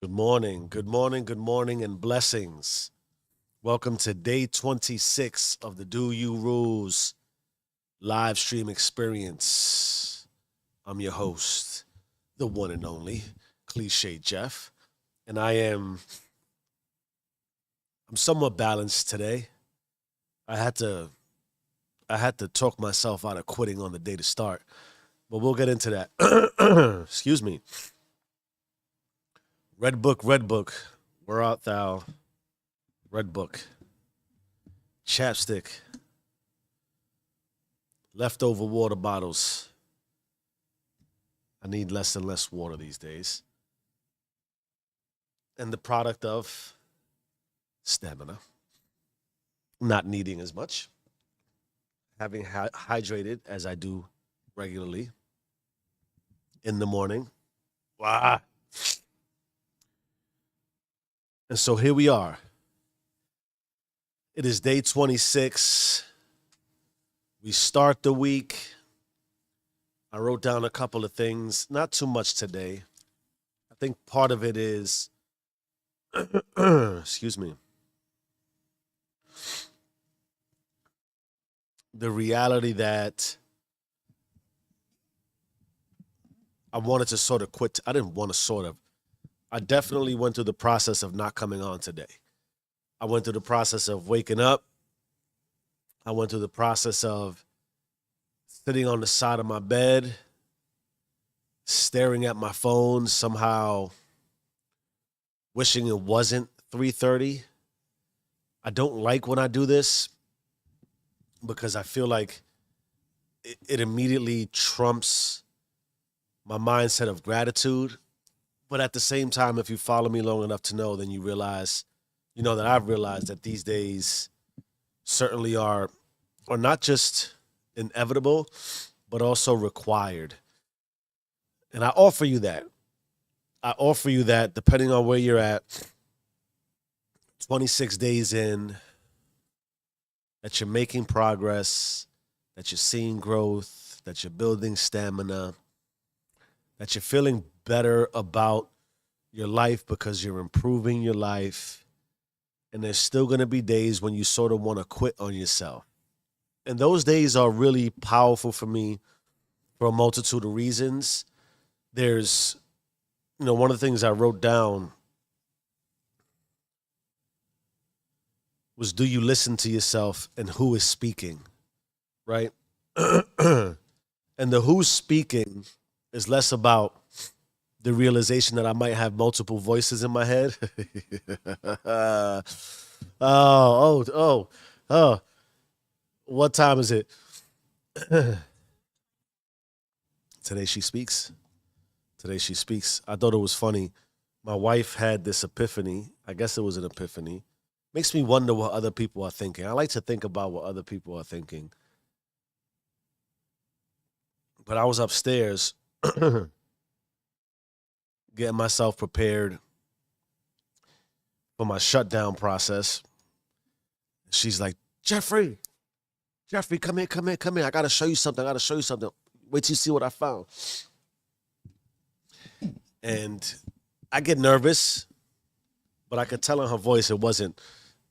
Good morning, good morning, and blessings. Welcome to day 26 of the Do You Rules live stream experience. I'm your host, the one and only Cliche Jeff, and I'm somewhat balanced today. I had to I had to talk myself out of quitting on the day to start, but we'll get into that. Excuse me. Red book, where art thou? Red book, chapstick, leftover water bottles. I need less and less water these days. And the product of stamina, not needing as much, having hydrated as I do regularly in the morning. Wow. And so here we are. It is day 26. We start the week. I wrote down a couple of things, not too much today. I think part of it is, excuse me, the reality that I wanted to sort of quit. I didn't want to sort of. I definitely went through the process of not coming on today. I went through the process of waking up. I went through the process of sitting on the side of my bed, staring at my phone, somehow wishing it wasn't 3:30. I don't like when I do this because I feel like it immediately trumps my mindset of gratitude. But at the same time, if you follow me long enough to know, then you know that I've realized that these days certainly are not just inevitable, but also required. And I offer you that. I offer you that depending on where you're at, 26 days in, that you're making progress, that you're seeing growth, that you're building stamina, that you're feeling better about your life because you're improving your life. And there's still going to be days when you sort of want to quit on yourself. And those days are really powerful for me for a multitude of reasons. There's, one of the things I wrote down was, do you listen to yourself and who is speaking, right? And the who's speaking is less about the realization that I might have multiple voices in my head. Oh. What time is it? Today she speaks. Today she speaks. I thought it was funny. My wife had this epiphany. I guess it was an epiphany. Makes me wonder what other people are thinking. I like to think about what other people are thinking. But I was upstairs getting myself prepared for my shutdown process. She's like, Jeffrey, come here, come here, come here. I gotta show you something. I gotta show you something. Wait till you see what I found. And I get nervous, but I could tell in her voice it wasn't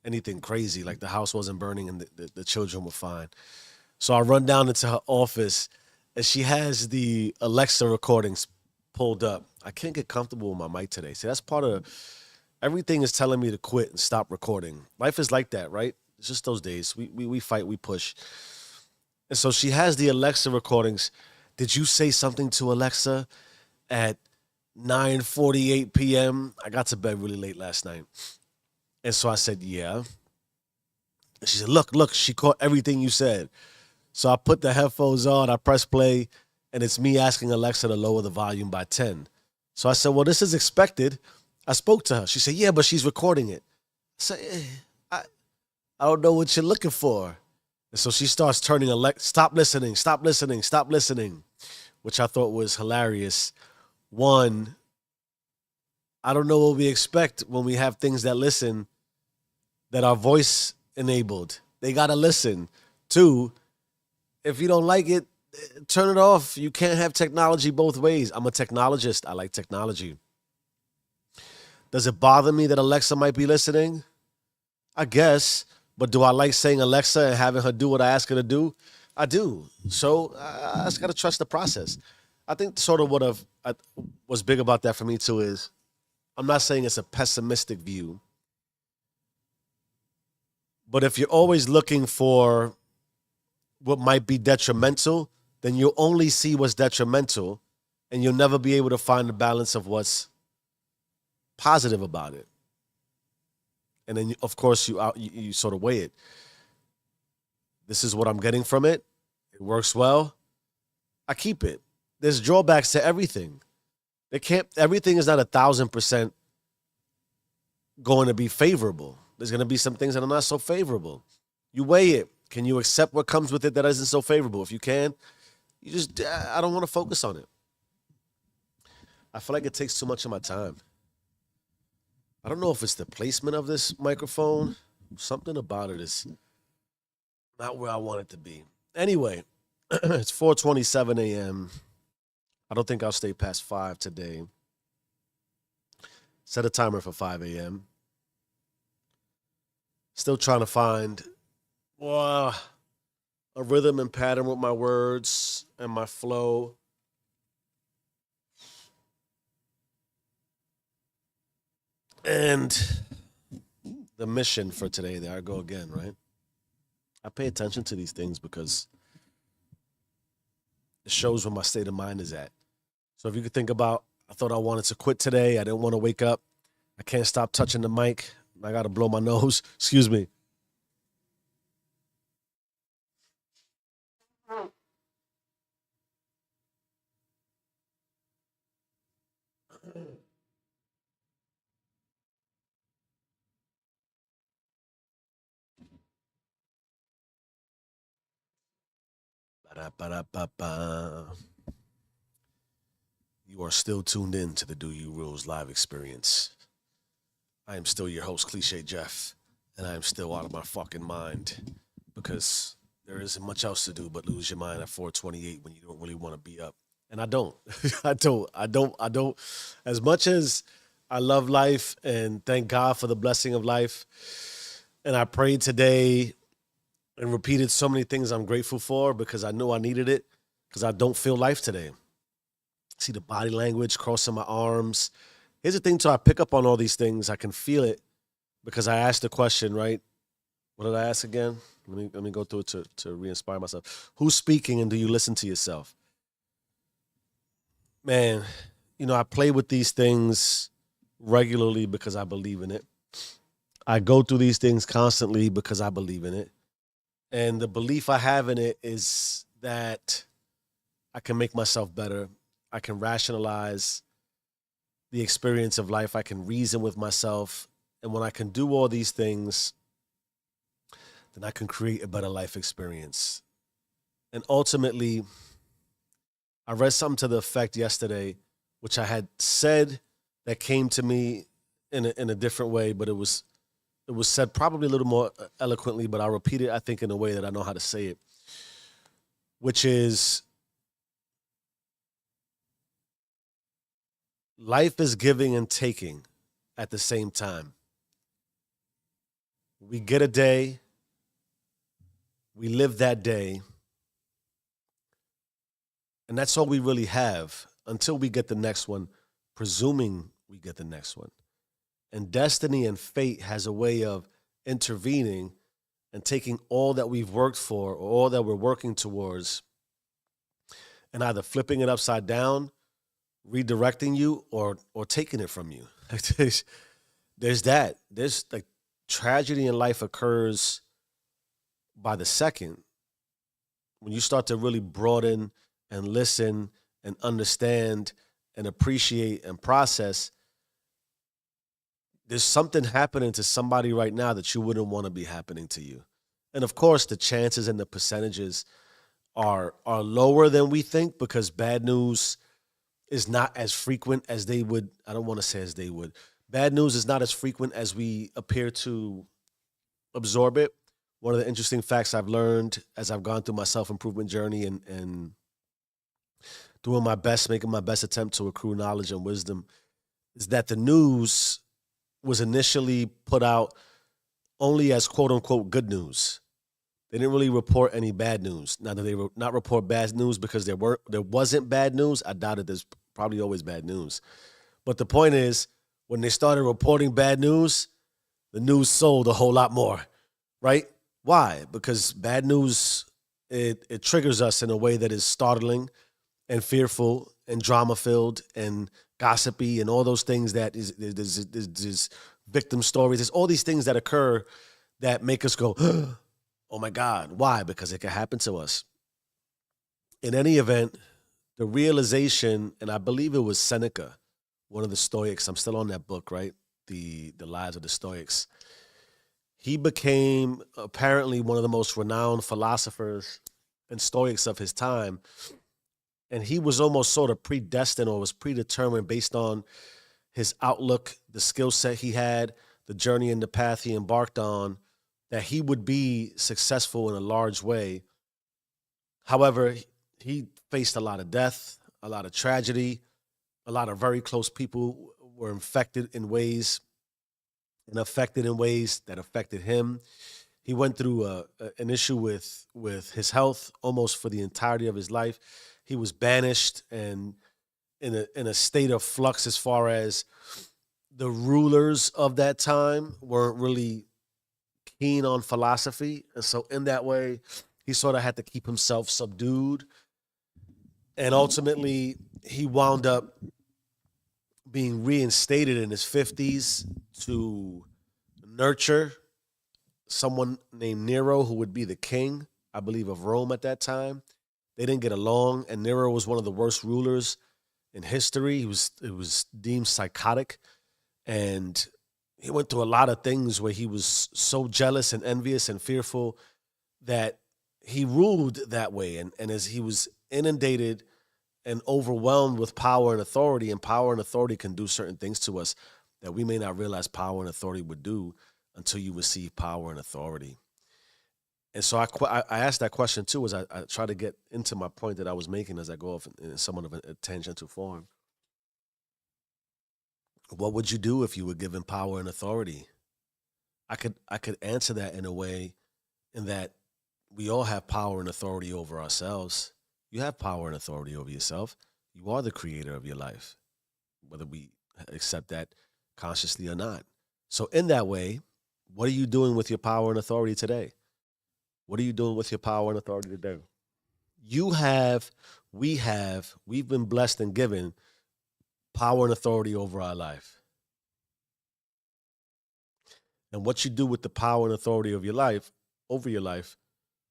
anything crazy. Like the house wasn't burning and the children were fine. So I run down into her office and she has the Alexa recordings pulled up. I can't get comfortable with my mic today. See, that's part of everything is telling me to quit and stop recording. Life is like that, right? It's just those days. We fight, we push. And so she has the Alexa recordings. Did you say something to Alexa at 9:48 p.m.? I got to bed really late last night. And so I said, yeah. And she said, look, she caught everything you said. So I put the headphones on, I press play, and it's me asking Alexa to lower the volume by 10. So I said, well, this is expected. I spoke to her. She said, yeah, but she's recording it. I said, I don't know what you're looking for. And so she starts turning stop listening, stop listening, stop listening, which I thought was hilarious. One, I don't know what we expect when we have things that listen that are voice enabled. They got to listen. Two, if you don't like it, turn it off. You can't have technology both ways. I'm a technologist. I like technology. Does it bother me that Alexa might be listening? I guess. But do I like saying Alexa and having her do what I ask her to do? I do. So I just got to trust the process. I think sort of was big about that for me too is I'm not saying it's a pessimistic view, but if you're always looking for what might be detrimental, then you'll only see what's detrimental and you'll never be able to find the balance of what's positive about it. And then, of course, you sort of weigh it. This is what I'm getting from it. It works well. I keep it. There's drawbacks to everything. Everything is not 1,000% going to be favorable. There's going to be some things that are not so favorable. You weigh it. Can you accept what comes with it that isn't so favorable? If you can, I don't want to focus on it. I feel like it takes too much of my time. I don't know if it's the placement of this microphone. Something about it is not where I want it to be. Anyway, it's 4:27 a.m. I don't think I'll stay past 5 today. Set a timer for 5 a.m. Still trying to find a rhythm and pattern with my words and my flow. And the mission for today, there I go again, right? I pay attention to these things because it shows where my state of mind is at. So if you could think about, I thought I wanted to quit today. I didn't want to wake up. I can't stop touching the mic. I got to blow my nose. Excuse me. Ba-da-ba-da-ba-ba. You are still tuned in to the Do You Rules live experience. I am still your host, Cliche Jeff, and I am still out of my fucking mind because there isn't much else to do but lose your mind at 4:28 when you don't really want to be up. And I don't. I don't. As much as I love life and thank God for the blessing of life, and I prayed today and repeated so many things I'm grateful for because I knew I needed it because I don't feel life today. See the body language, crossing my arms. Here's the thing, too. I pick up on all these things. I can feel it because I asked the question, right? What did I ask again? Let me go through it to re-inspire myself. Who's speaking and do you listen to yourself? Man, I play with these things regularly because I believe in it. I go through these things constantly because I believe in it. And the belief I have in it is that I can make myself better. I can rationalize the experience of life. I can reason with myself. And when I can do all these things, then I can create a better life experience. And ultimately, I read something to the effect yesterday, which I had said that came to me in a different way, but it was said probably a little more eloquently, but I'll repeat it, I think, in a way that I know how to say it, which is life is giving and taking at the same time. We get a day, we live that day, and that's all we really have until we get the next one, presuming we get the next one. And destiny and fate has a way of intervening and taking all that we've worked for or all that we're working towards and either flipping it upside down, redirecting you, or taking it from you. There's that. There's like tragedy in life occurs by the second. When you start to really broaden and listen and understand and appreciate and process, there's something happening to somebody right now that you wouldn't want to be happening to you. And of course, the chances and the percentages are lower than we think because bad news is not as frequent as they would. I don't want to say as they would. Bad news is not as frequent as we appear to absorb it. One of the interesting facts I've learned as I've gone through my self-improvement journey and doing my best, making my best attempt to accrue knowledge and wisdom is that the news was initially put out only as quote unquote good news. They didn't really report any bad news. Now that they not report bad news because there wasn't bad news, I doubt it. There's probably always bad news. But the point is, when they started reporting bad news, the news sold a whole lot more, right? Why? Because bad news it triggers us in a way that is startling and fearful and drama filled and gossipy and all those things that there's victim stories. There's all these things that occur that make us go, oh my God. Why? Because it can happen to us. In any event, the realization, and I believe it was Seneca, one of the Stoics. I'm still on that book, right? The Lives of the Stoics. He became apparently one of the most renowned philosophers and Stoics of his time. And he was almost sort of predestined or was predetermined based on his outlook, the skill set he had, the journey and the path he embarked on, that he would be successful in a large way. However, he faced a lot of death, a lot of tragedy, a lot of very close people were infected in ways and affected in ways that affected him. He went through an issue with his health almost for the entirety of his life. He was banished and in a state of flux as far as the rulers of that time weren't really keen on philosophy. And so in that way, he sort of had to keep himself subdued. And ultimately, he wound up being reinstated in his 50s to nurture someone named Nero, who would be the king, I believe, of Rome at that time. They didn't get along, and Nero was one of the worst rulers in history. It was deemed psychotic, and he went through a lot of things where he was so jealous and envious and fearful that he ruled that way. And as he was inundated and overwhelmed with power and authority, and power and authority can do certain things to us that we may not realize power and authority would do until you receive power and authority. And so I asked that question too, as I try to get into my point that I was making as I go off in somewhat of a tangential form. What would you do if you were given power and authority? I could answer that in a way in that we all have power and authority over ourselves. You have power and authority over yourself. You are the creator of your life, whether we accept that consciously or not. So in that way, what are you doing with your power and authority today? What are you doing with your power and authority today? You have, we've been blessed and given power and authority over our life. And what you do with the power and authority of your life, over your life,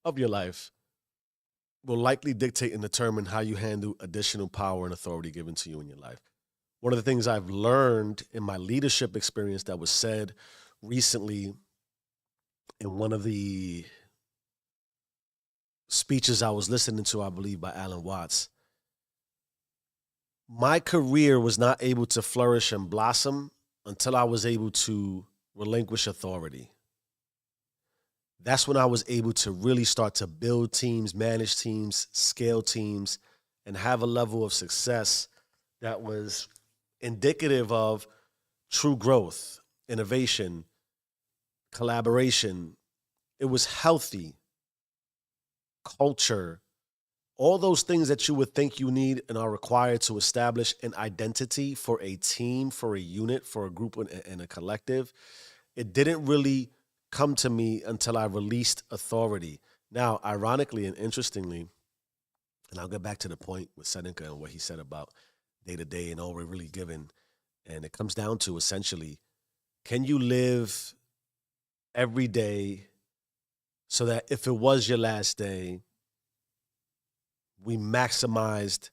of your life, will likely dictate and determine how you handle additional power and authority given to you in your life. One of the things I've learned in my leadership experience that was said recently in one of the speeches I was listening to, I believe, by Alan Watts. My career was not able to flourish and blossom until I was able to relinquish authority. That's when I was able to really start to build teams, manage teams, scale teams, and have a level of success that was indicative of true growth, innovation, collaboration. It was healthy, culture, all those things that you would think you need and are required to establish an identity for a team, for a unit, for a group and a collective. It didn't really come to me until I released authority. Now, ironically and interestingly, and I'll get back to the point with Seneca and what he said about day to day and all we're really given. And it comes down to essentially, can you live every day so that if it was your last day, we maximized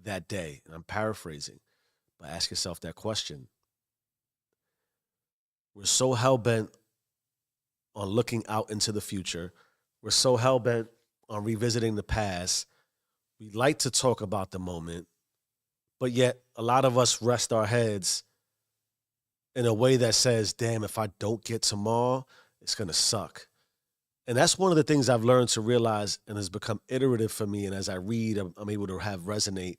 that day? And I'm paraphrasing, but ask yourself that question. We're so hell-bent on looking out into the future. We're so hell-bent on revisiting the past. We like to talk about the moment, but yet a lot of us rest our heads in a way that says, damn, if I don't get tomorrow, it's going to suck. And that's one of the things I've learned to realize and has become iterative for me. And as I read, I'm able to have resonate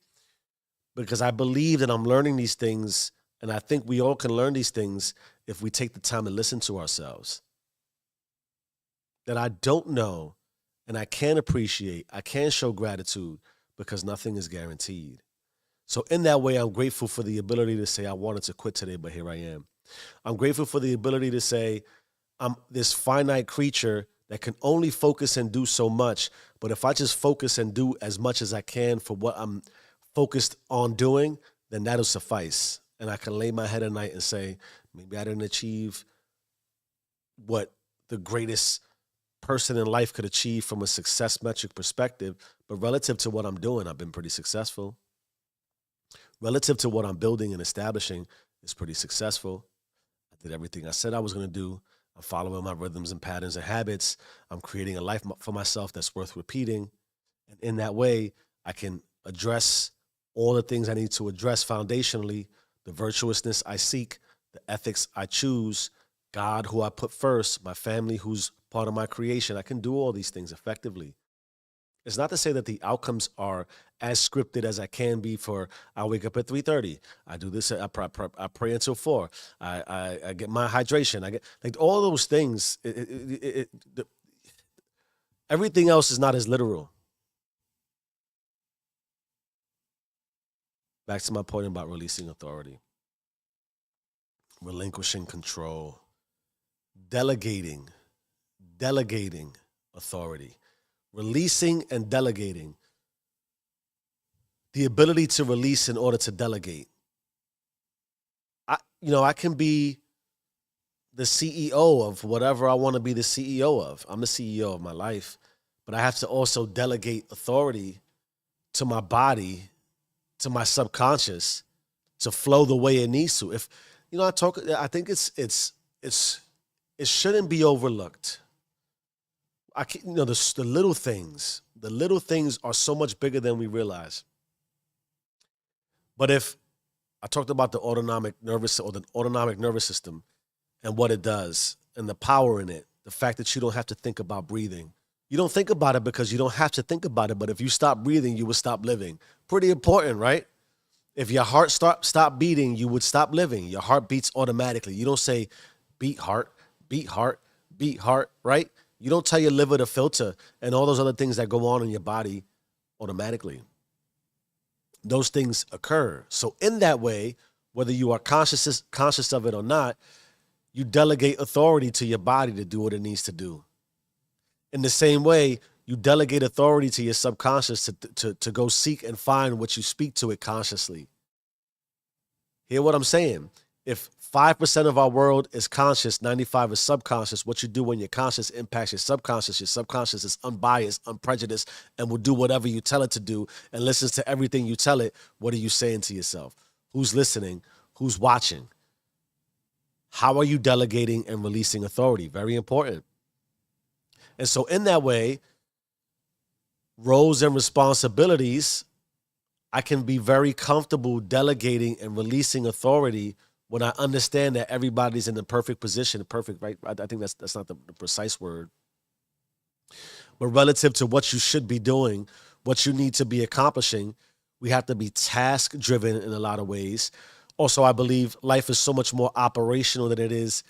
because I believe that I'm learning these things. And I think we all can learn these things if we take the time to listen to ourselves, that I don't know and I can appreciate, I can show gratitude because nothing is guaranteed. So, in that way, I'm grateful for the ability to say, I wanted to quit today, but here I am. I'm grateful for the ability to say, I'm this finite creature that can only focus and do so much. But if I just focus and do as much as I can for what I'm focused on doing, then that'll suffice. And I can lay my head at night and say, maybe I didn't achieve what the greatest person in life could achieve from a success metric perspective. But relative to what I'm doing, I've been pretty successful. Relative to what I'm building and establishing, it's pretty successful. I did everything I said I was going to do. I'm following my rhythms and patterns and habits. I'm creating a life for myself that's worth repeating. And in that way, I can address all the things I need to address foundationally, the virtuousness I seek, the ethics I choose, God who I put first, my family who's part of my creation. I can do all these things effectively. It's not to say that the outcomes are as scripted as I can be. For I wake up at 3:30. I do this. I pray until 4. I get my hydration. I get like all those things. Everything else is not as literal. Back to my point about releasing authority, relinquishing control, delegating, delegating authority, releasing and delegating. The ability to release in order to delegate. I can be the CEO of whatever I want to be the CEO of. I'm the CEO of my life, but I have to also delegate authority to my body, to my subconscious, to flow the way it needs to. If I think it shouldn't be overlooked. The little things. The little things are so much bigger than we realize. But if I talked about the autonomic nervous system and what it does and the power in it, the fact that you don't have to think about breathing. You don't think about it because you don't have to think about it, but if you stop breathing, you would stop living. Pretty important, right? If your heart stop beating, you would stop living. Your heart beats automatically. You don't say beat heart, beat heart, beat heart, right? You don't tell your liver to filter and all those other things that go on in your body automatically. Those things occur. So in that way, whether you are conscious of it or not, you delegate authority to your body to do what it needs to do. In the same way, you delegate authority to your subconscious to go seek and find what you speak to it consciously. Hear what I'm saying? If 5% of our world is conscious, 95 is subconscious, what you do when you're conscious impacts your subconscious. Your subconscious is unbiased, unprejudiced, and will do whatever you tell it to do and listens to everything you tell it. What are you saying to yourself? Who's listening? Who's watching? How are you delegating and releasing authority? Very important. And so in that way, roles and responsibilities, I can be very comfortable delegating and releasing authority when I understand that everybody's in the perfect position, perfect, right? I think that's not the precise word. But relative to what you should be doing, what you need to be accomplishing, we have to be task driven in a lot of ways. Also, I believe life is so much more operational than it is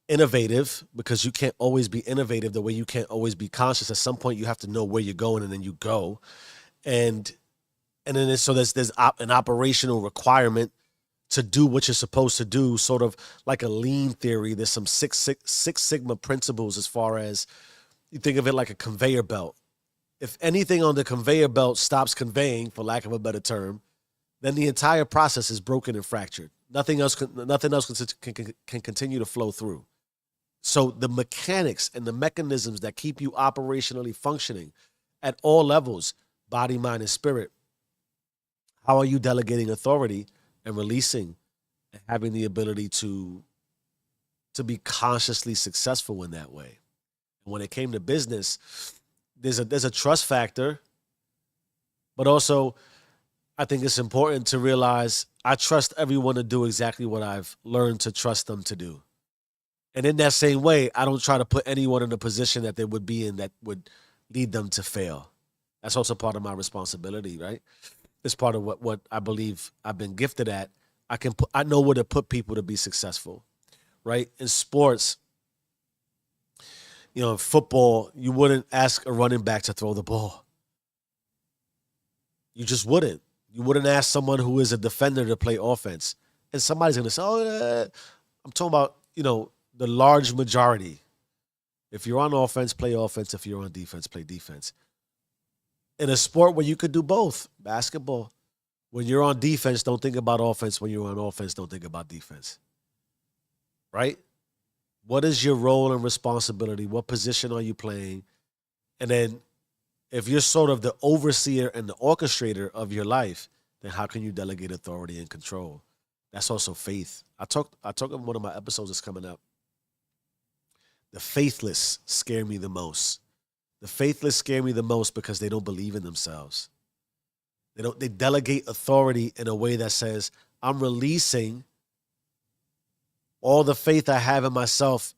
innovative, because you can't always be innovative the way you can't always be conscious. At some point, you have to know where you're going, and then you go. And then so there's an operational requirement to do what you're supposed to do, sort of like a lean theory. There's some Six Sigma principles as far as you think of it like a conveyor belt. If anything on the conveyor belt stops conveying, for lack of a better term, then the entire process is broken and fractured. Nothing else can continue to flow through. So the mechanics and the mechanisms that keep you operationally functioning at all levels, body, mind, and spirit, how are you delegating authority and releasing and having the ability to be consciously successful in that way? And when it came to business, there's a trust factor, but also I think it's important to realize I trust everyone to do exactly what I've learned to trust them to do. And in that same way, I don't try to put anyone in a position that they would be in that would lead them to fail. That's also part of my responsibility, right? It's part of what I believe I've been gifted at. I know where to put people to be successful. right? In sports, in football, you wouldn't ask a running back to throw the ball. You just wouldn't. You wouldn't ask someone who is a defender to play offense. And somebody's going to say, oh, I'm talking about, the large majority. If you're on offense, play offense. If you're on defense, play defense. In a sport where you could do both, basketball, when you're on defense, don't think about offense. When you're on offense, don't think about defense. Right? What is your role and responsibility? What position are you playing? And then if you're sort of the overseer and the orchestrator of your life, then how can you delegate authority and control? That's also faith. I talked in one of my episodes that's coming up. The faithless scare me the most. The faithless scare me the most because they don't believe in themselves. They delegate authority in a way that says, I'm releasing all the faith I have in myself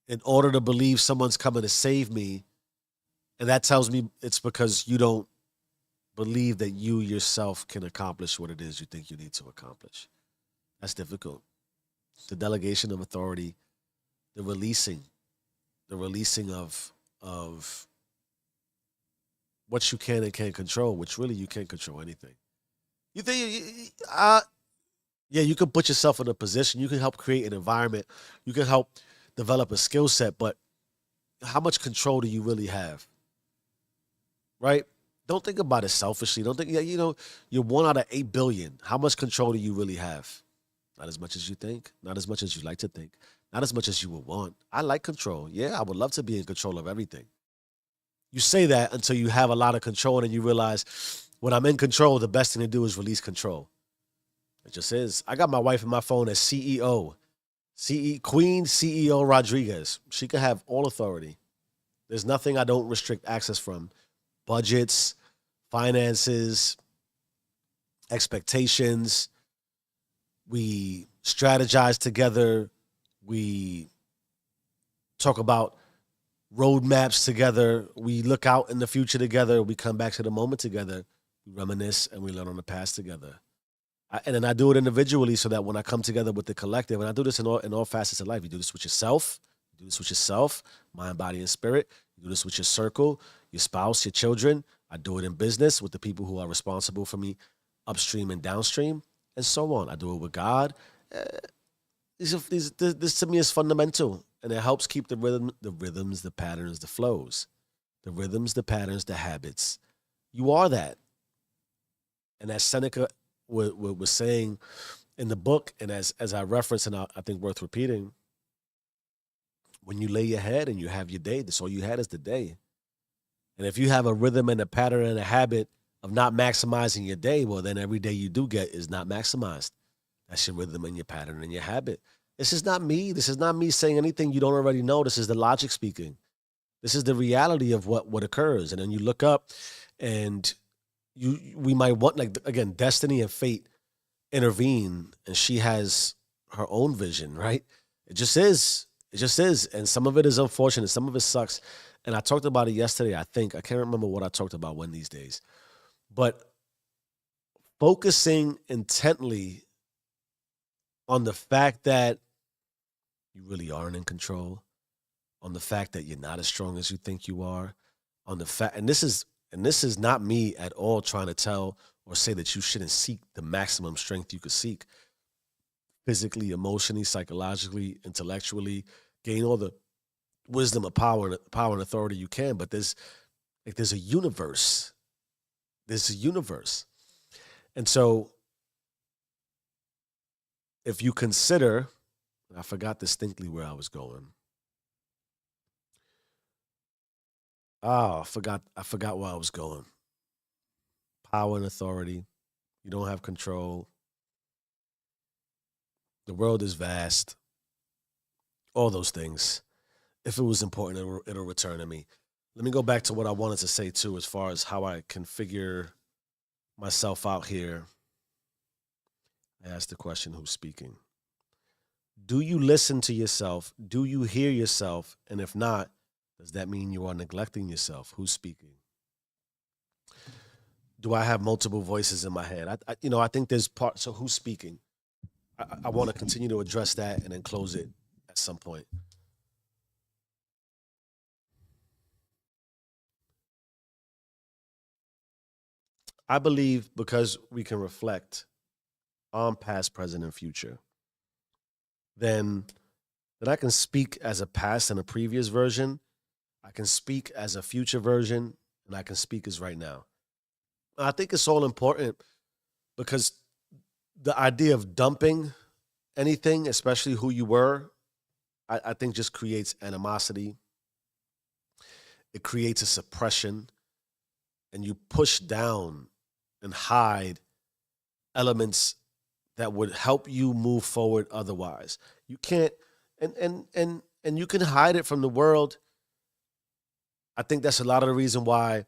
in order to believe someone's coming to save me. And that tells me it's because you don't believe that you yourself can accomplish what it is you think you need to accomplish. That's difficult. The delegation of authority, the releasing of what you can and can't control, which really you can't control anything. You think, yeah, you can put yourself in a position. You can help create an environment. You can help develop a skill set, but how much control do you really have? Right? Don't think about it selfishly. Don't think, you're 1 out of 8 billion. How much control do you really have? Not as much as you think. Not as much as you like to think. Not as much as you would want. I like control. Yeah, I would love to be in control of everything. You say that until you have a lot of control and then you realize when I'm in control, the best thing to do is release control. It just is. I got my wife in my phone as CEO. Queen CEO Rodriguez. She could have all authority. There's nothing I don't restrict access from. Budgets, finances, expectations. We strategize together. We talk about roadmaps together. We look out in the future together. We come back to the moment together. We reminisce and we learn on the past together. And then I do it individually so that when I come together with the collective, and I do this in all facets of life. You do this with yourself. You do this with yourself, mind, body, and spirit. You do this with your circle, your spouse, your children. I do it in business with the people who are responsible for me upstream and downstream, and so on. I do it with God. This to me is fundamental, and it helps keep the rhythms, the patterns, the flows, the rhythms, the patterns, the habits. You are that, and as Seneca was saying in the book, and as I reference, and I think worth repeating, when you lay your head and you have your day, that's all you had is the day. And if you have a rhythm and a pattern and a habit of not maximizing your day, well, then every day you do get is not maximized. That's your rhythm and your pattern and your habit. This is not me. This is not me saying anything you don't already know. This is the logic speaking. This is the reality of what occurs. And then you look up and we might want, like, again, destiny and fate intervene, and she has her own vision, right? It just is. It just is. And some of it is unfortunate. Some of it sucks. And I talked about it yesterday, I think. I can't remember what I talked about one of these days. But focusing intently on the fact that you really aren't in control, on the fact that you're not as strong as you think you are, on the fact, and this is not me at all trying to tell or say that you shouldn't seek the maximum strength you could seek physically, emotionally, psychologically, intellectually, gain all the wisdom of power and authority you can. But there's a universe. There's a universe. And so if you consider, I forgot distinctly where I was going. Oh, I forgot where I was going. Power and authority. You don't have control. The world is vast. All those things. If it was important, it'll return to me. Let me go back to what I wanted to say too, as far as how I can figure myself out here. I asked the question, who's speaking? Do you listen to yourself? Do you hear yourself? And if not, does that mean you are neglecting yourself? Who's speaking? Do I have multiple voices in my head? I think there's parts. So who's speaking? I want to continue to address that and then close it at some point. I believe because we can reflect on past, present, and future, then I can speak as a past and a previous version. I can speak as a future version, and I can speak as right now. I think it's all important because the idea of dumping anything, especially who you were, I think just creates animosity. It creates a suppression, and you push down and hide elements that would help you move forward otherwise. You can't and you can hide it from the world. I think that's a lot of the reason why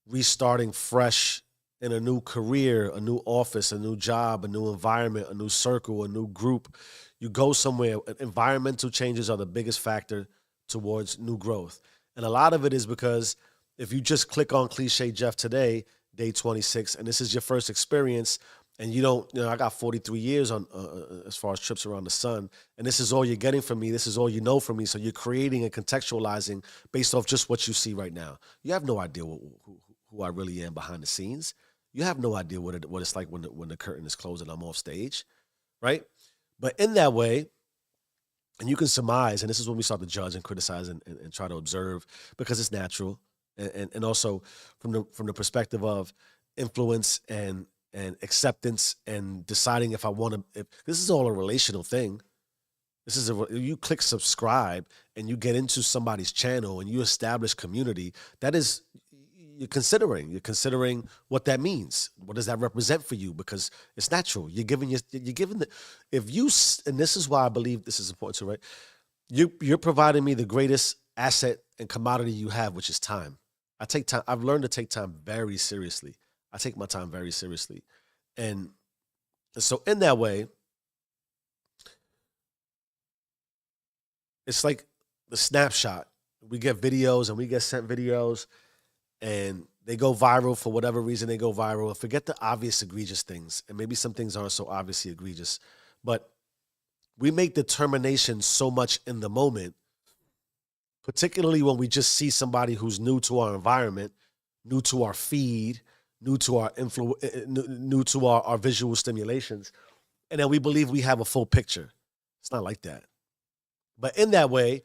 restarting fresh in a new career, a new office, a new job, a new environment, a new circle, a new group, you go somewhere. Environmental changes are the biggest factor towards new growth. And a lot of it is because if you just click on cliche Jeff today, day 26, and this is your first experience, and you don't, I got 43 years on as far as trips around the sun, and this is all you're getting from me. This is all you know from me. So you're creating and contextualizing based off just what you see right now. You have no idea who I really am behind the scenes. You have no idea what it's like when the curtain is closed and I'm off stage, right? But in that way, and you can surmise, and this is when we start to judge and criticize and try to observe because it's natural, and also from the perspective of influence and acceptance and deciding if I want to. If this is all a relational thing. This is you click subscribe and you get into somebody's channel and you establish community. That is you're considering what that means. What does that represent for you? Because it's natural. You're giving the if you and this is why I believe this is important to right. You're providing me the greatest asset and commodity you have, which is time. I take time. I've learned to take time very seriously. I take my time very seriously, and so in that way, it's like the snapshot. We get videos and we get sent videos and they go viral for whatever reason they go viral. And forget the obvious egregious things. And maybe some things aren't so obviously egregious, but we make determinations so much in the moment, particularly when we just see somebody who's new to our environment, new to our feed, new to our new to our visual stimulations. And then we believe we have a full picture. It's not like that. But in that way,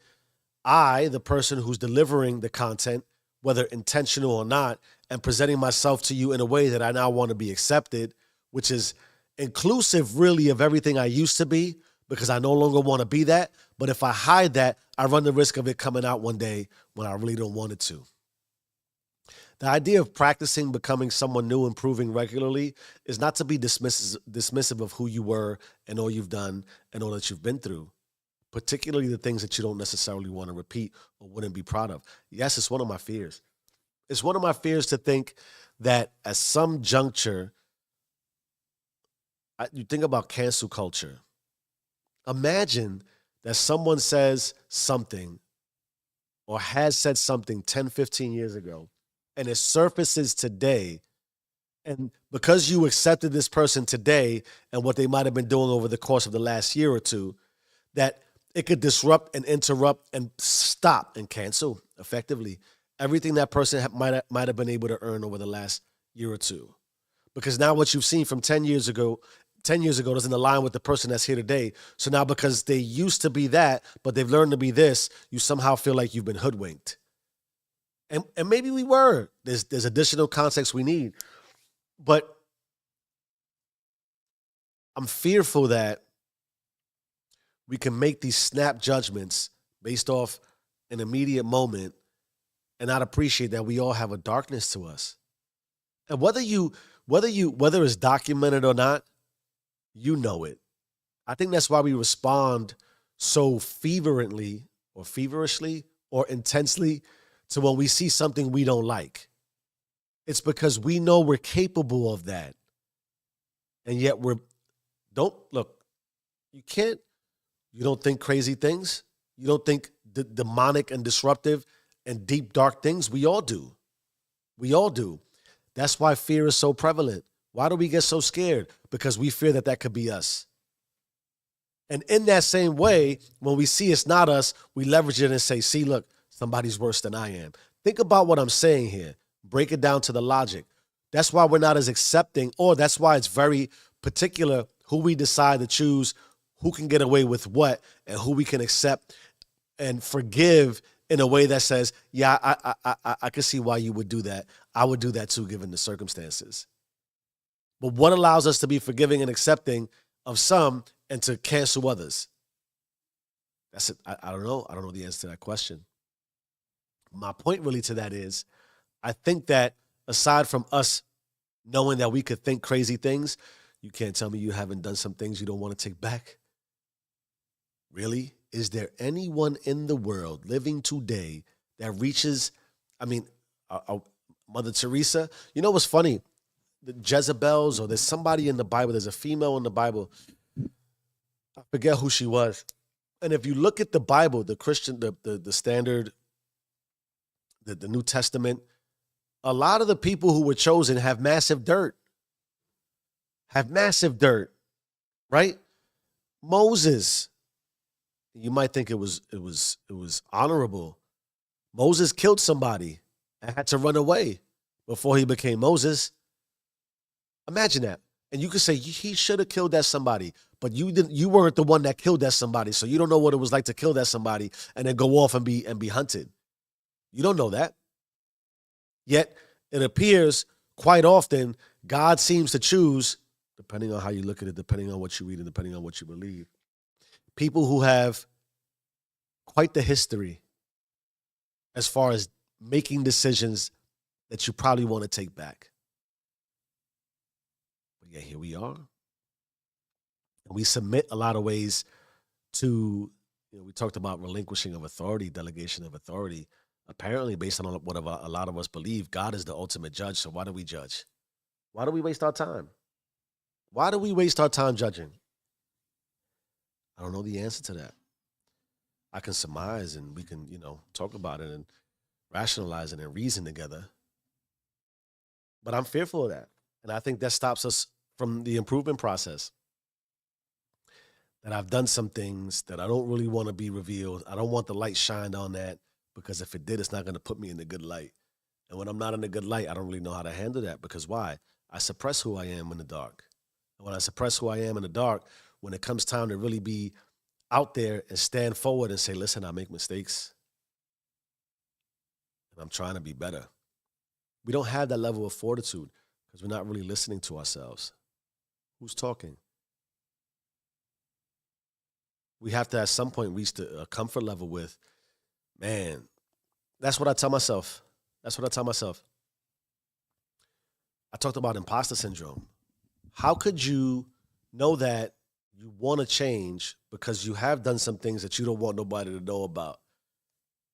I, the person who's delivering the content, whether intentional or not, and presenting myself to you in a way that I now want to be accepted, which is inclusive really of everything I used to be, because I no longer want to be that. But if I hide that, I run the risk of it coming out one day when I really don't want it to. The idea of practicing becoming someone new, improving regularly, is not to be dismissive of who you were and all you've done and all that you've been through, particularly the things that you don't necessarily want to repeat or wouldn't be proud of. Yes, it's one of my fears. It's one of my fears to think that at some juncture, you think about cancel culture. Imagine that someone says something or has said something 10, 15 years ago, and it surfaces today. And because you accepted this person today and what they might have been doing over the course of the last year or two, that it could disrupt and interrupt and stop and cancel effectively everything that person might have been able to earn over the last year or two. Because now what you've seen from 10 years ago doesn't align with the person that's here today. So now because they used to be that, but they've learned to be this, you somehow feel like you've been hoodwinked. And maybe we were. There's additional context we need. But I'm fearful that we can make these snap judgments based off an immediate moment and not appreciate that we all have a darkness to us. And whether it's documented or not, you know it. I think that's why we respond so feverishly or intensely to when we see something we don't like. It's because we know we're capable of that. And yet you don't think crazy things. You don't think demonic and disruptive and deep, dark things. We all do. We all do. That's why fear is so prevalent. Why do we get so scared? Because we fear that could be us. And in that same way, when we see it's not us, we leverage it and say, see, look, somebody's worse than I am. Think about what I'm saying here. Break it down to the logic. That's why we're not as accepting, or that's why it's very particular who we decide to choose, who can get away with what, and who we can accept and forgive in a way that says, yeah, I can see why you would do that. I would do that too, given the circumstances. But what allows us to be forgiving and accepting of some and to cancel others? That's it. I don't know. I don't know the answer to that question. My point really to that is, I think that aside from us knowing that we could think crazy things, you can't tell me you haven't done some things you don't want to take back. Really? Is there anyone in the world living today that reaches, I mean, Mother Teresa? You know what's funny? The Jezebels, or there's somebody in the Bible, there's a female in the Bible. I forget who she was. And if you look at the Bible, the Christian, the standard, the New Testament, a lot of the people who were chosen have massive dirt. Right? Moses, you might think it was honorable. Moses killed somebody and had to run away before he became Moses. Imagine that. And you could say he should have killed that somebody, but you weren't the one that killed that somebody, so you don't know what it was like to kill that somebody and then go off and be hunted. You don't know that. Yet it appears quite often God seems to choose, depending on how you look at it, depending on what you read, and depending on what you believe, people who have quite the history as far as making decisions that you probably want to take back. But yeah, here we are. And we submit a lot of ways to, we talked about relinquishing of authority, delegation of authority. Apparently, based on what a lot of us believe, God is the ultimate judge. So why do we judge? Why do we waste our time? Why do we waste our time judging? I don't know the answer to that. I can surmise and we can, talk about it and rationalize it and reason together. But I'm fearful of that. And I think that stops us from the improvement process. That I've done some things that I don't really want to be revealed. I don't want the light shined on that, because if it did, it's not going to put me in the good light. And when I'm not in the good light, I don't really know how to handle that, because why? I suppress who I am in the dark. And when I suppress who I am in the dark, when it comes time to really be out there and stand forward and say, listen, I make mistakes and I'm trying to be better. We don't have that level of fortitude because we're not really listening to ourselves. Who's talking? We have to at some point reach a comfort level with, man, that's what I tell myself. I talked about imposter syndrome. How could you know that you want to change because you have done some things that you don't want nobody to know about?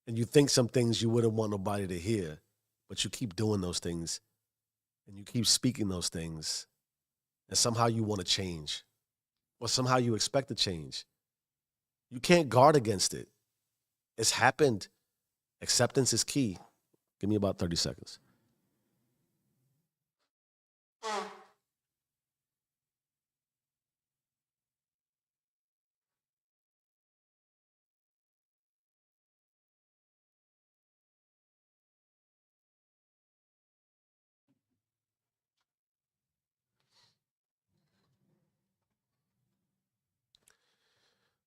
And you think some things you wouldn't want nobody to hear, but you keep doing those things and you keep speaking those things, and somehow you want to change, or somehow you expect to change. You can't guard against it. It's happened. Acceptance is key. Give me about 30 seconds.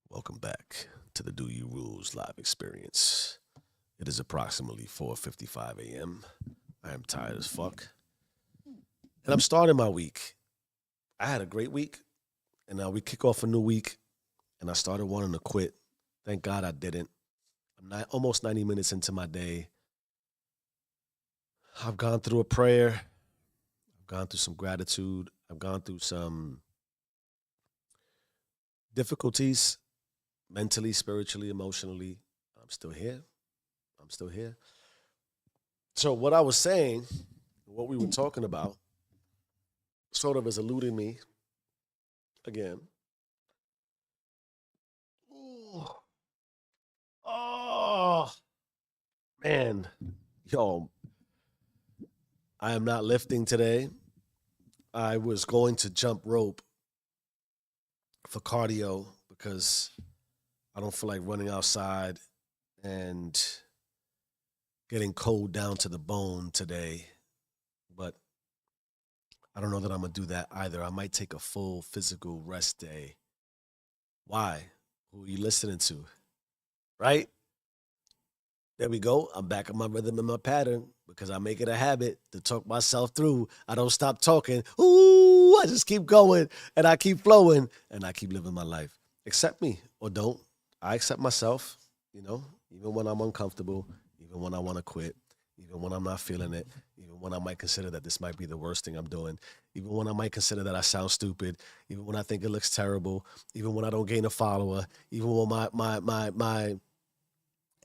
Welcome back to the Do You Rules live experience. It is approximately 4:55 a.m. I am tired as fuck. And I'm starting my week. I had a great week, and now we kick off a new week, and I started wanting to quit. Thank God I didn't. I'm not, almost 90 minutes into my day. I've gone through a prayer. I've gone through some gratitude. I've gone through some difficulties mentally, spiritually, emotionally. I'm still here. So what I was saying, what we were talking about, sort of is eluding me again. Ooh. Oh, man. Yo, I am not lifting today. I was going to jump rope for cardio because I don't feel like running outside and getting cold down to the bone today. But I don't know that I'm gonna do that either. I might take a full physical rest day. Why? Who are you listening to? Right? There we go. I'm back in my rhythm and my pattern because I make it a habit to talk myself through. I don't stop talking. Ooh, I just keep going and I keep flowing and I keep living my life. Accept me or don't. I accept myself, you know, even when I'm uncomfortable, even when I want to quit, even when I'm not feeling it, even when I might consider that this might be the worst thing I'm doing, even when I might consider that I sound stupid, even when I think it looks terrible, even when I don't gain a follower, even when my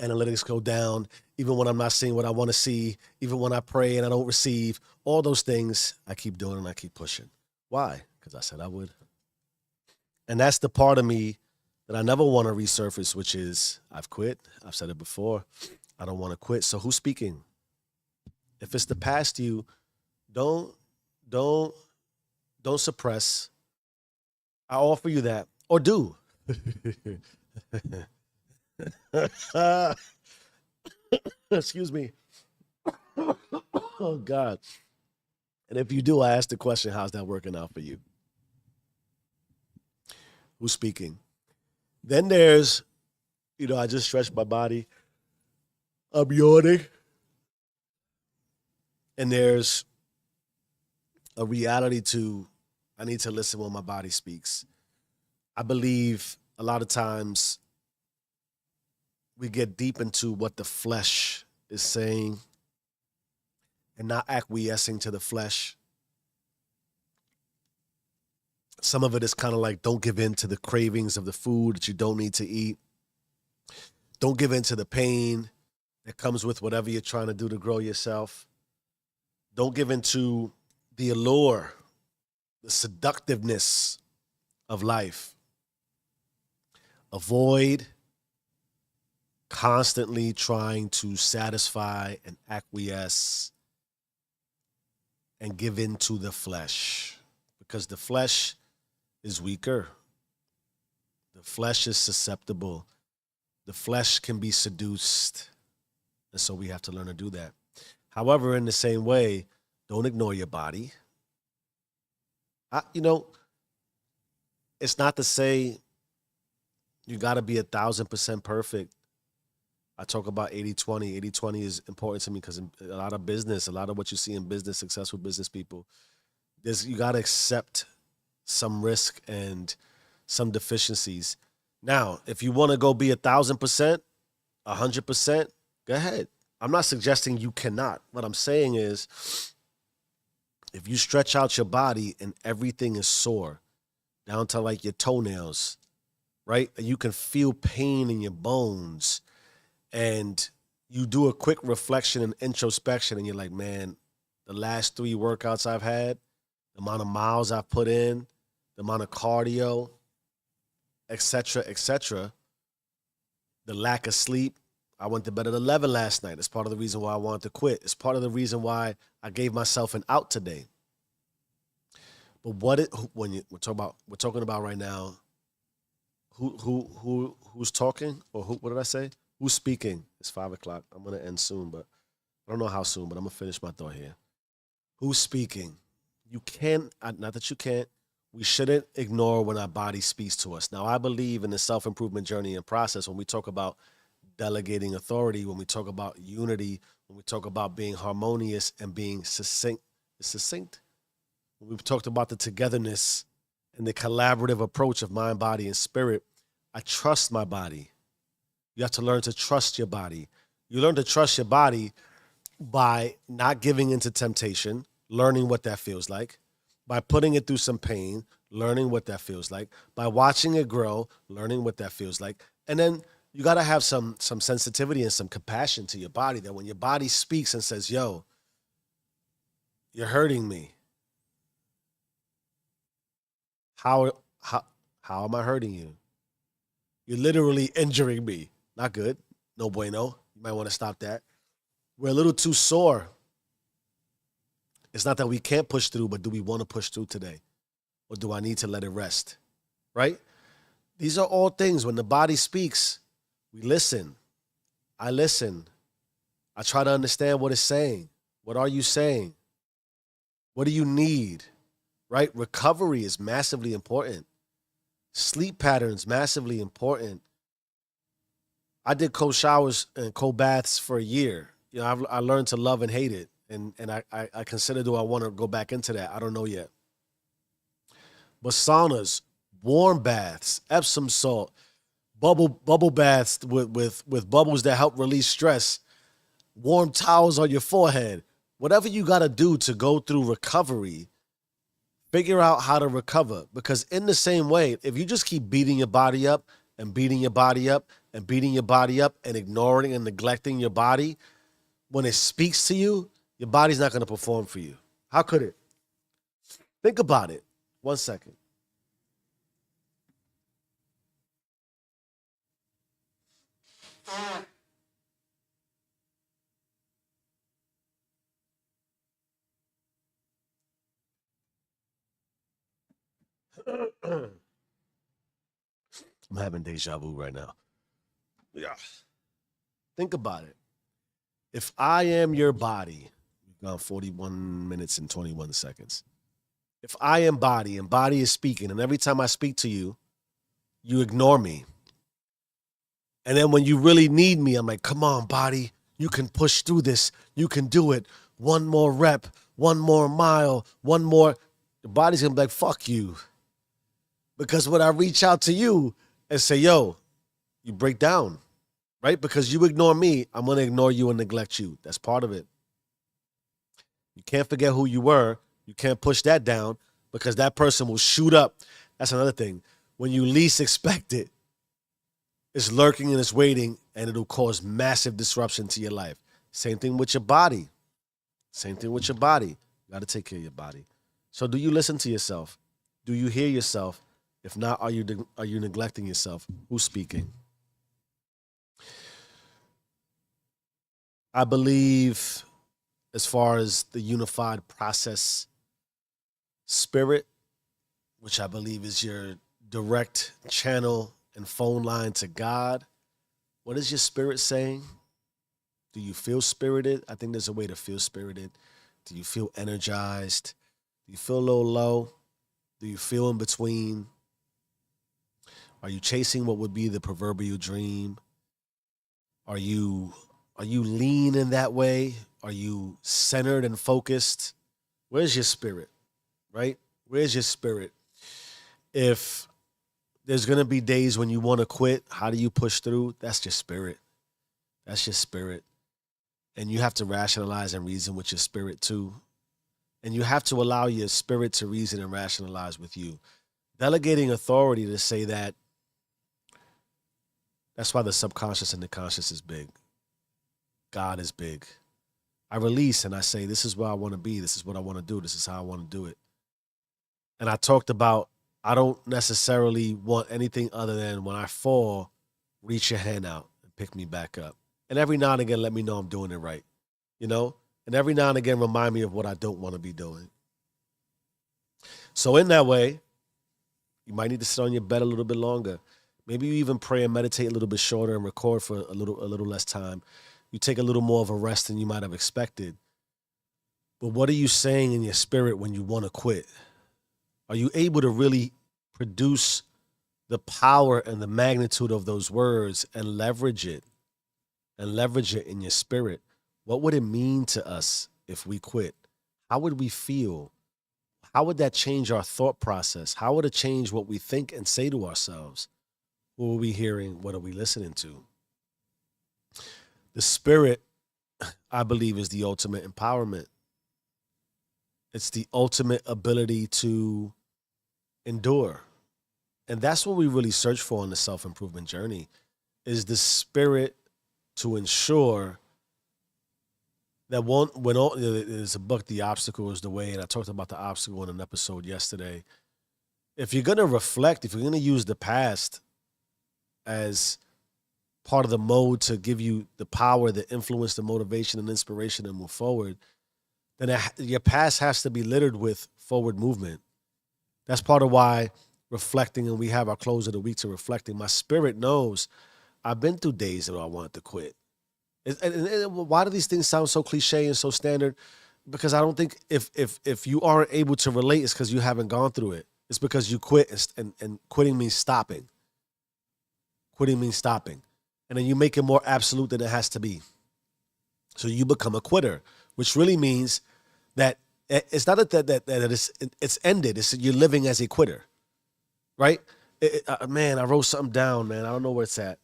analytics go down, even when I'm not seeing what I want to see, even when I pray and I don't receive, all those things I keep doing and I keep pushing. Why? Because I said I would. And that's the part of me that I never want to resurface, which is I've quit. I've said it before. I don't want to quit. So who's speaking? If it's the past you, don't, don't, don't suppress. I offer you that. Or do. Excuse me. Oh God. And if you do, I ask the question, how's that working out for you? Who's speaking? Then there's, I just stretched my body. I'm yawning. And there's a reality to I need to listen when my body speaks. I believe a lot of times we get deep into what the flesh is saying and not acquiescing to the flesh. Some of it is kind of like don't give in to the cravings of the food that you don't need to eat. Don't give in to the pain that comes with whatever you're trying to do to grow yourself. Don't give in to the allure, the seductiveness of life. Avoid constantly trying to satisfy and acquiesce and give in to the flesh because the flesh is weaker. The flesh is susceptible. The flesh can be seduced. And so we have to learn to do that. However, in the same way, don't ignore your body. I, you know, it's not to say you got to be 1,000% perfect. I talk about 80-20. 80-20 is important to me because in a lot of business, a lot of what you see in business, successful business people, you got to accept some risk and some deficiencies. Now, if you want to go be 1,000%, 100%, go ahead. I'm not suggesting you cannot. What I'm saying is if you stretch out your body and everything is sore, down to like your toenails, right? And you can feel pain in your bones and you do a quick reflection and introspection and you're like, man, the last 3 workouts I've had, the amount of miles I've put in, the amount of cardio, et cetera, the lack of sleep. I went to bed at 11 last night. It's part of the reason why I wanted to quit. It's part of the reason why I gave myself an out today. But we're talking about right now, who's talking or what did I say? Who's speaking? It's 5:00. I'm gonna end soon, but I don't know how soon. But I'm gonna finish my thought here. Who's speaking? You can't. Not that you can't. We shouldn't ignore when our body speaks to us. Now, I believe in the self-improvement journey and process when we talk about delegating authority, when we talk about unity, when we talk about being harmonious and being succinct. Succinct. When we've talked about the togetherness and the collaborative approach of mind, body, and spirit, I trust my body. You have to learn to trust your body. You learn to trust your body by not giving into temptation, learning what that feels like, by putting it through some pain, learning what that feels like, by watching it grow, learning what that feels like. And then you got to have some sensitivity and some compassion to your body that when your body speaks and says, yo, you're hurting me. How how am I hurting you? You're literally injuring me. Not good. No bueno. You might want to stop that. We're a little too sore. It's not that we can't push through, but do we want to push through today? Or do I need to let it rest? Right? These are all things. When the body speaks, we listen. I listen. I try to understand what it's saying. What are you saying? What do you need? Right? Recovery is massively important. Sleep patterns massively important. I did cold showers and cold baths for a year. I learned to love and hate it, and I consider, do I want to go back into that? I don't know yet. But saunas, warm baths, Epsom salt, bubble baths with bubbles that help release stress, warm towels on your forehead, whatever you got to do to go through recovery. Figure out how to recover, because in the same way, if you just keep beating your body up and beating your body up and beating your body up and ignoring and neglecting your body, when it speaks to you, your body's not going to perform for you. How could it? Think about it. 1 second. I'm having deja vu right now. Yeah. Think about it. If I am your body, we've gone 41 minutes and 21 seconds. If I am body and body is speaking, and every time I speak to you, you ignore me. And then when you really need me, I'm like, come on, body, you can push through this. You can do it. One more rep, one more mile, one more. The body's gonna be like, fuck you. Because when I reach out to you and say, yo, you break down, right? Because you ignore me, I'm gonna ignore you and neglect you. That's part of it. You can't forget who you were. You can't push that down, because that person will shoot up. That's another thing. When you least expect it, it's lurking and it's waiting, and it'll cause massive disruption to your life. Same thing with your body. Same thing with your body. You got to take care of your body. So, do you listen to yourself? Do you hear yourself? If not, are you neglecting yourself? Who's speaking? I believe, as far as the unified process spirit, which I believe is your direct channel and phone line to God. What is your spirit saying? Do you feel spirited? I think there's a way to feel spirited. Do you feel energized? Do you feel a little low? Do you feel in between? Are you chasing what would be the proverbial dream? Are you lean in that way? Are you centered and focused? Where's your spirit? Right? Where's your spirit? If there's going to be days when you want to quit, how do you push through? That's your spirit. That's your spirit. And you have to rationalize and reason with your spirit too. And you have to allow your spirit to reason and rationalize with you. Delegating authority to say that, that's why the subconscious and the conscious is big. God is big. I release and I say, this is where I want to be. This is what I want to do. This is how I want to do it. And I talked about, I don't necessarily want anything other than when I fall, reach your hand out and pick me back up. And every now and again, let me know I'm doing it right, you know? And every now and again, remind me of what I don't want to be doing. So in that way, you might need to sit on your bed a little bit longer. Maybe you even pray and meditate a little bit shorter and record for a little less time. You take a little more of a rest than you might have expected. But what are you saying in your spirit when you want to quit? Are you able to really produce the power and the magnitude of those words and leverage it in your spirit? What would it mean to us if we quit? How would we feel? How would that change our thought process? How would it change what we think and say to ourselves? What are we hearing? What are we listening to? The spirit, I believe, is the ultimate empowerment. It's the ultimate ability to endure. And that's what we really search for in the self-improvement journey, is the spirit to ensure that there's a book, The Obstacle is the Way, and I talked about the obstacle in an episode yesterday. If you're going to reflect, if you're going to use the past as part of the mode to give you the power, the influence, the motivation, and inspiration to move forward, then your past has to be littered with forward movement. That's part of why reflecting and we have our close of the week to reflecting, my spirit knows I've been through days that I wanted to quit. Why do these things sound so cliche and so standard? Because I don't think if you aren't able to relate, it's because you haven't gone through it. It's because you quit, and quitting means stopping. Quitting means stopping. And then you make it more absolute than it has to be. So you become a quitter, which really means that it's not that it's ended. It's you're living as a quitter, right? Man, I wrote something down, man. I don't know where it's at.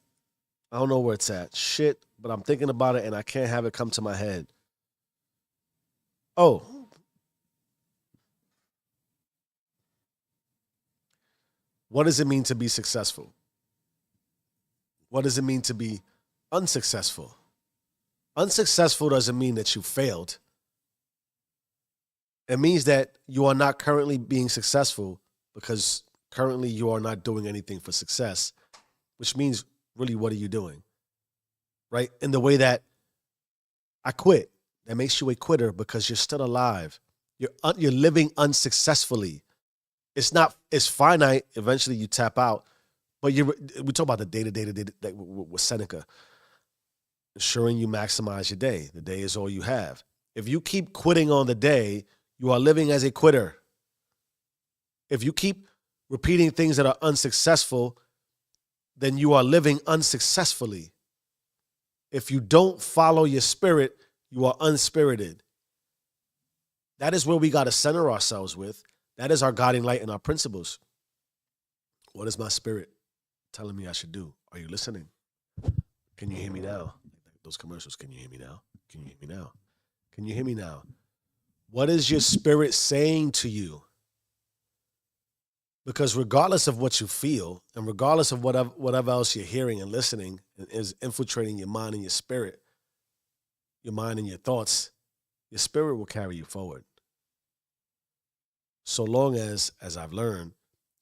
I don't know where it's at. Shit, but I'm thinking about it and I can't have it come to my head. Oh, what does it mean to be successful? What does it mean to be unsuccessful? Unsuccessful doesn't mean that you failed. It means that you are not currently being successful because currently you are not doing anything for success, which means really what are you doing? Right? In the way that I quit, that makes you a quitter because you're still alive. You're living unsuccessfully. It's finite. Eventually you tap out. But we talk about the day-to-day with Seneca, ensuring you maximize your day. The day is all you have. If you keep quitting on the day, you are living as a quitter. If you keep repeating things that are unsuccessful, then you are living unsuccessfully. If you don't follow your spirit, you are unspirited. That is where we got to center ourselves with. That is our guiding light and our principles. What is my spirit telling me I should do? Are you listening? Can you hear me now? Those commercials, can you hear me now? Can you hear me now? Can you hear me now? What is your spirit saying to you? Because regardless of what you feel, and regardless of whatever else you're hearing and listening and is infiltrating your mind and your spirit, your mind and your thoughts, your spirit will carry you forward. So long as I've learned,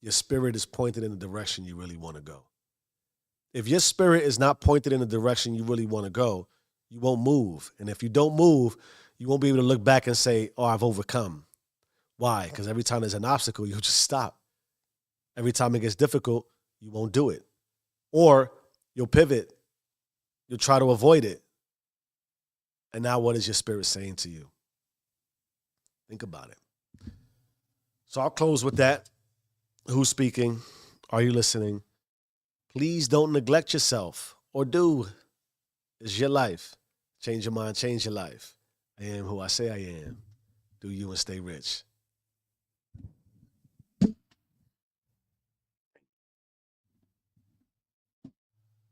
your spirit is pointed in the direction you really want to go. If your spirit is not pointed in the direction you really want to go, you won't move. And if you don't move, you won't be able to look back and say, oh, I've overcome. Why? Because every time there's an obstacle, you'll just stop. Every time it gets difficult, you won't do it. Or you'll pivot. You'll try to avoid it. And now what is your spirit saying to you? Think about it. So I'll close with that. Who's speaking? Are you listening? Please don't neglect yourself, or do. It's your life. Change your mind, change your life. I am who I say I am. Do you and stay rich.